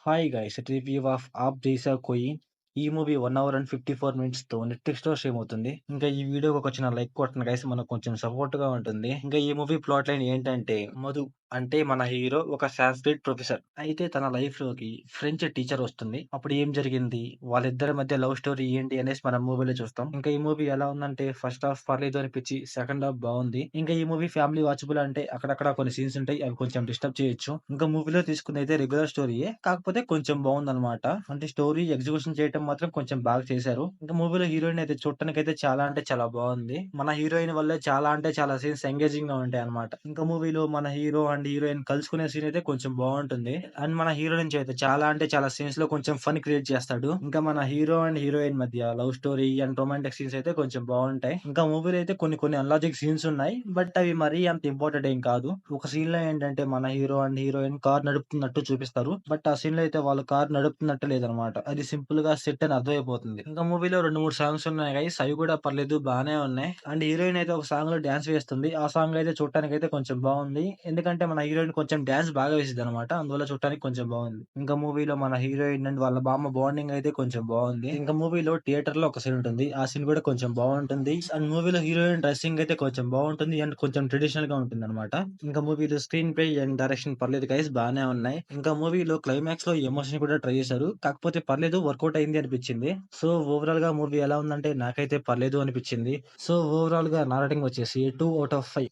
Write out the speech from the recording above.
Hi guys, a review of Aap Jaisa Koi. ఈ movie 1 hour and 54 మినిట్స్‌తో నెట్‌ఫ్లిక్స్‌లో stream అవుతుంది. ఇంకా ఈ వీడియోకి ఒక చిన్న లైక్ కొట్టండి గైస్. మనకు కొంచెం సపోర్ట్‌గా ఉంటుంది. ఇంకా ఈ మూవీ ప్లాట్ లైన్ ఏంటంటే, మధు అంటే మన హీరో ఒక సాంస్క్రిట్ ప్రొఫెసర్. అయితే తన లైఫ్‌లోకి ఫ్రెంచ్ టీచర్ వస్తుంది. అప్పుడు ఏం జరిగింది? వాళ్ళిద్దరి మధ్య లవ్ స్టోరీ ఏంటి అనేసి మనం మూవీలో చూస్తాం. ఇంకా ఈ మూవీ ఎలా ఉందంటే ఫస్ట్ హాఫ్ పర్లేదు అనిపించి సెకండ్ హాఫ్ బావుంది. ఇంకా ఈ మూవీ ఫ్యామిలీ వాచబుల్ అంటే అక్కడక్కడ కొన్ని సీన్స్ ఉంటాయి. అవి కొంచెం డిస్టర్బ్ చేయొచ్చు. ఇంకా మూవీలో తీసుకుందైతే రెగ్యులర్ స్టోరీయే. కాకపోతే కొంచెం బావుందన్నమాట. అంటే స్టోరీ ఎగ్జిక్యూషన్ చేయటం మాత్రం కొంచెం బాగా చేశారు. ఇంకా మూవీలో హీరోయిన్ అయితే చూడటానికైతే చాలా అంటే చాలా బావుంది. మన హీరోయిన్ వల్లే చాలా అంటే చాలా సీన్స్ ఎంగేజింగ్‌గా ఉంటాయన్నమాట. ఇంకా మూవీలో మన హీరో అండ్ హీరోయిన్ కలుసుకునే సీన్ అయితే కొంచెం బావుంటుంది. అండ్ మన హీరో నుంచి అయితే చాలా అంటే చాలా సీన్స్‌లో కొంచెం ఫన్ క్రియేట్ చేస్తాడు. ఇంకా మన హీరో అండ్ హీరోయిన్ మధ్య love story and romantic scenes అయితే కొంచెం బావుంటాయి. ఇంకా మూవీలో అయితే కొన్ని కొన్ని అన్‌లాజిక్ సీన్స్ ఉన్నాయి. బట్ అవి మరీ అంత ఇంపార్టెంట్ ఏం కాదు. ఒక సీన్‌లో ఏంటంటే మన హీరో అండ్ హీరోయిన్ కార్ నడుపుతున్నట్టు చూపిస్తారు. బట్ ఆ సీన్‌లో అయితే వాళ్ళు కార్ నడుపుతున్నట్టు లేదనమాట. అది సింపుల్‌గా సెట్ అని అర్థమైపోతుంది. ఇంకా మూవీలో 2, 3 సాంగ్స్ ఉన్నాయి గైస్. అవి కూడా పర్లేదు బానే ఉన్నాయి. అండ్ హీరోయిన్ అయితే ఒక సాంగ్‌లో డాన్స్ వేస్తుంది. ఆ సాంగ్ అయితే చూడటానికైతే కొంచెం బావుంది. ఎందుకంటే మన హీరోయిన్ కొంచెం డాన్స్ బాగా వేసిద్దనమాట. అందువల్ల చూడటానికి కొంచెం బావుంది. ఇంకా మూవీలో మన హీరోయిన్ అండ్ వాళ్ళ బామ్మ బాండింగ్ అయితే కొంచెం బావుంది. ఇంకా మూవీలో థియేటర్‌లో ఒక సీన్ ఉంటుంది. ఆ సీన్ కూడా కొంచెం బావుంటుంది. అండ్ మూవీలో హీరోయిన్ డ్రెస్సింగ్ అయితే కొంచెం బావుంటుంది. అండ్ కొంచెం ట్రెడిషనల్‌గా ఉంటుందనమాట. ఇంకా మూవీలో స్క్రీన్ ప్లే అండ్ డైరెక్షన్ పర్లేదు గైస్ బానే ఉన్నాయి. ఇంకా మూవీలో క్లైమాక్స్‌లో ఎమోషన్ కూడా ట్రై చేశారు. కాకపోతే పర్లేదు వర్కౌట్ అయింది అనిపించింది. సో ఓవరాల్‌గా మూవీ ఎలా ఉందంటే నాకైతే పర్లేదు అనిపించింది. సో ఓవరాల్‌గా నా రేటింగ్ వచ్చేసి 2/5.